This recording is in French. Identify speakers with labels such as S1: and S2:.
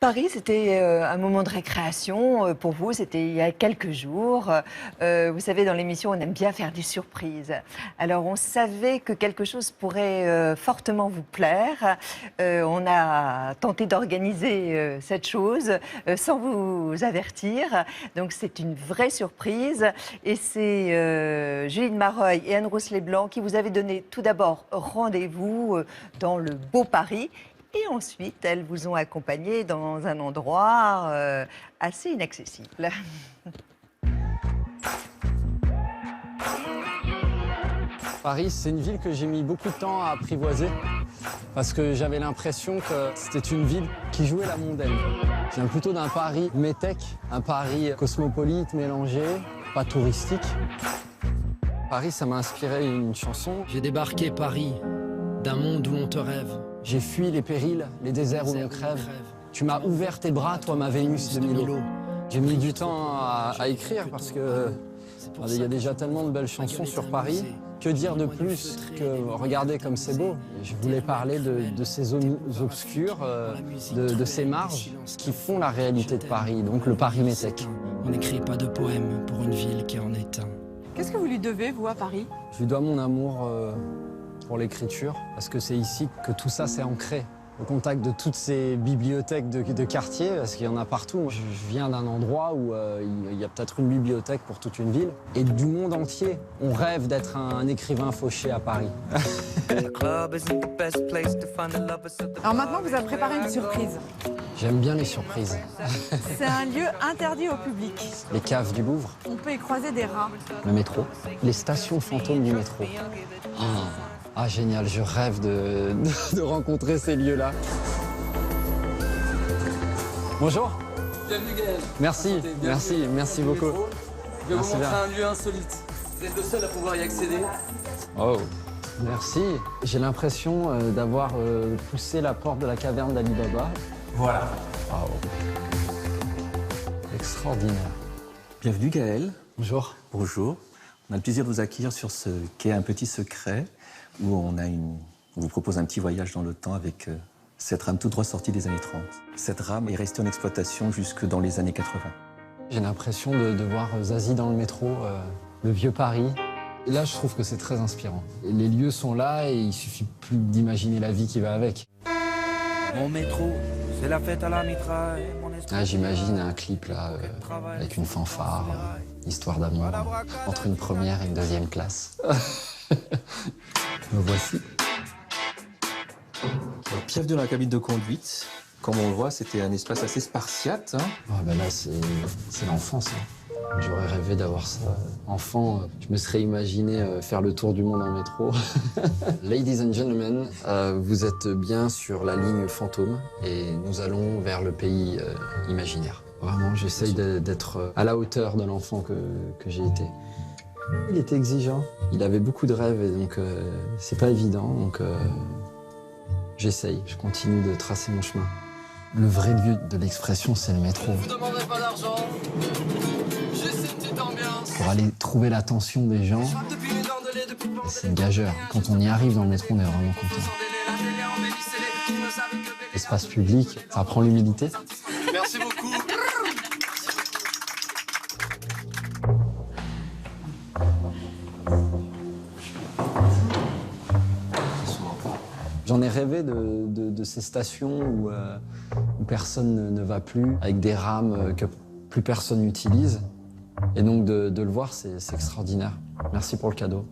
S1: Paris, c'était un moment de récréation pour vous, c'était il y a quelques jours. Vous savez, dans l'émission, on aime bien faire des surprises. Alors, on savait que quelque chose pourrait fortement vous plaire. On a tenté d'organiser cette chose sans vous avertir. Donc, c'est une vraie surprise. Et c'est Juline Mareuil et Anne-Rousse Leblanc qui vous avaient donné tout d'abord rendez-vous dans le beau Paris. Et ensuite, elles vous ont accompagné dans un endroit assez inaccessible.
S2: Paris, c'est une ville que j'ai mis beaucoup de temps à apprivoiser parce que j'avais l'impression que c'était une ville qui jouait la mondaine. Je viens plutôt d'un Paris métèque, un Paris cosmopolite, mélangé, pas touristique. Paris, ça m'a inspiré une chanson.
S3: J'ai débarqué Paris, d'un monde où on te rêve.
S2: J'ai fui les périls, les déserts où l'on crève. Tu m'as ouvert tes bras, toi ma Vénus de Milo. J'ai mis du temps à écrire parce que il y a déjà tellement de belles chansons sur Paris. Que dire de plus que regardez comme c'est beau. Je voulais parler de ces zones obscures, de ces marges qui font la réalité de Paris, donc le Paris métèque.
S3: On n'écrit pas de poème pour une ville qui en est un.
S4: Qu'est-ce que vous lui devez, vous, à Paris?
S2: Je lui dois mon amour pour l'écriture, parce que c'est ici que tout ça s'est ancré. Au contact de toutes ces bibliothèques de quartier, parce qu'il y en a partout. Moi, je viens d'un endroit où il y a peut-être une bibliothèque pour toute une ville. Et du monde entier, on rêve d'être un écrivain fauché à Paris.
S4: Alors maintenant, vous avez préparé une surprise.
S2: J'aime bien les surprises.
S4: C'est un lieu interdit au public.
S2: Les caves du Louvre,
S4: On peut y croiser des rats.
S2: le métro, les stations fantômes du métro. Ah, génial, je rêve de rencontrer ces lieux-là. Bonjour.
S5: Bienvenue Gaël.
S2: Merci, merci beaucoup.
S5: Je vais
S2: Merci
S5: vous montrer
S2: bien.
S5: un lieu insolite. Vous êtes le seul à pouvoir y accéder.
S2: Oh, merci. J'ai l'impression d'avoir poussé la porte de la caverne d'Ali Baba.
S5: Voilà.
S2: Wow. Extraordinaire.
S6: Bienvenue Gaël.
S2: Bonjour.
S6: Bonjour. On a le plaisir de vous accueillir sur ce quai Un Petit Secret, où on vous propose un petit voyage dans le temps avec cette rame tout droit sortie des années 30. Cette rame est restée en exploitation jusque dans les années 80.
S2: J'ai l'impression de voir Zazie dans le métro, le vieux Paris. Et là, je trouve que c'est très inspirant. Et les lieux sont là et il suffit plus d'imaginer la vie qui va avec.
S7: Mon métro, c'est la fête à la mitraille.
S2: Là, j'imagine un clip là, avec une fanfare, histoire d'amour, entre une première et une deuxième classe. Me voici.
S6: Bienvenue dans la cabine de conduite. Comme on le voit, c'était un espace assez spartiate.
S2: Ah, ben là, c'est l'enfance. J'aurais rêvé d'avoir ça. Enfant, je me serais imaginé faire le tour du monde en métro. Ladies and gentlemen, vous êtes bien sur la ligne fantôme et nous allons vers le pays imaginaire. Vraiment, j'essaye d'être à la hauteur de l'enfant que j'ai été. Il était exigeant. Il avait beaucoup de rêves et donc c'est pas évident. Donc j'essaye, je continue de tracer mon chemin. Le vrai lieu de l'expression, c'est le métro.
S5: Je vous demanderai pas d'argent. Juste une petite ambiance.
S2: Pour aller trouver l'attention des gens,
S5: Je frappe depuis mes dents de lait, depuis le bord
S2: c'est gageur. Quand on y arrive dans le métro, on est vraiment content.
S5: la télé, embellissez-les. Je ne savais que
S2: Espace public, ça apprend l'humilité.
S5: Merci beaucoup.
S2: J'en ai rêvé de ces stations où personne ne va plus, avec des rames que plus personne n'utilise. Et donc de le voir, c'est extraordinaire. Merci pour le cadeau.